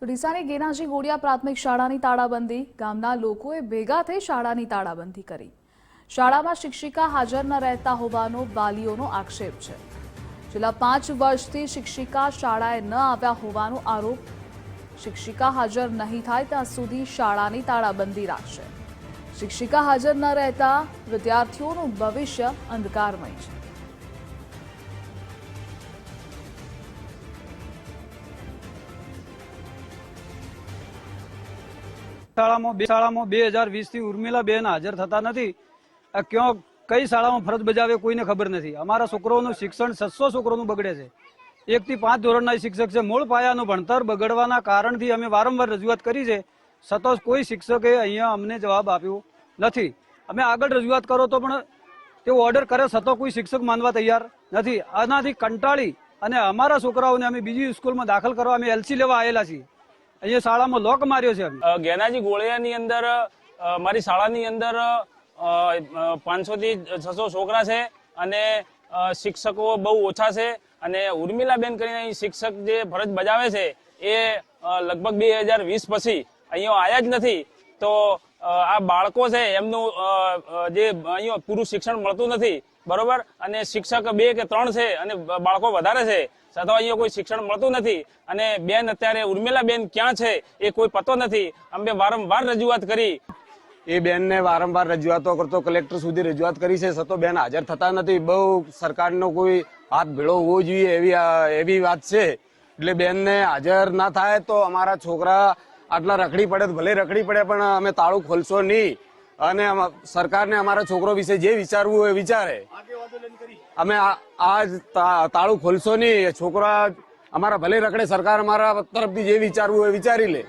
તો ડીસાની ગેનાજી ગોડિયા પ્રાથમિક શાળાની તાળાબંધી ગામના લોકોએ ભેગા થઈ શાળાની તાળાબંધી કરી। શાળામાં શિક્ષિકા હાજર ન રહેતા હોવાનો વાલીઓનો આક્ષેપ છે। છેલ્લા 5 વર્ષથી શિક્ષિકા શાળાએ ન આવ્યા હોવાનો આરોપ। શિક્ષિકા હાજર નહીં થાય ત્યાં સુધી શાળાની તાળાબંધી રાખશે। શિક્ષિકા હાજર ન રહેતા વિદ્યાર્થીઓનું ભવિષ્ય અંધકારમય છે। શાળામાં 2020 થી ઉર્મિલાબેન હાજર થતા નથી। ક્યાં કઈ શાળામાં ફરજ બજાવે કોઈને ખબર નથી। અમારા છોકરાઓનું શિક્ષણ 600 છોકરાઓનું બગડે છે। 1 થી 5 ધોરણના શિક્ષક છે। મૂળ પાયાનું ભણતર બગડવાના કારણથી અમે વારંવાર રજૂઆત કરી છે, છતાં કોઈ શિક્ષકે અહીંયા અમને જવાબ આપ્યો નથી। અમે આગળ રજૂઆત કરો તો પણ તેઓ ઓર્ડર કરે, છતાં કોઈ શિક્ષક માનવા તૈયાર નથી। આનાથી કંટાળી અને અમારા છોકરાઓને અમે બીજી સ્કૂલમાં દાખલ કરવા અમે એલસી લેવા આવેલા છીએ। અહીંયા શાળામાં લોક માર્યો છે। ગેનાજી ગોળિયાની અંદર મારી શાળાની અંદર 500 થી 600 છોકરા છે અને શિક્ષકો બહુ ઓછા છે। અને ઉર્મિલાબેન કરીને શિક્ષક જે ફરજ બજાવે છે એ લગભગ 2020 પછી અહીંયા આવ્યા જ નથી। તો આ બાળકો છે એમનું જે અહીંયા પૂરું શિક્ષણ મળતું નથી, બરોબર। અને શિક્ષક 2 કે 3 છે અને બાળકો વધારે છે, છતાં અહીંયા કોઈ શિક્ષણ મળતું નથી। અને બેન અત્યારે ઉર્મિલાબેન ક્યાં છે એ કોઈ પતો નથી। અમે વારંવાર રજૂઆત કરી। એ બેનને વારંવાર રજૂઆતો કરતો કલેક્ટર સુધી રજૂઆત કરી છે, છતાં બેન હાજર થતા નથી। બહુ સરકારનો કોઈ હાથ ભેળો હોવો જોઈએ એવી વાત છે। એટલે બેનને હાજર ના થાય તો અમારા છોકરા આટલા રખડી પડે, ભલે રખડી પડે પણ અમે તાળું ખોલશો નહીં। અને સરકારને અમારા છોકરો વિશે જે વિચારવું હોય વિચારે। અમે આજ તાળું ખોલશો નહીં। છોકરા અમારા ભલે રખડે, સરકાર અમારા તરફથી જે વિચારવું હોય વિચારી લે।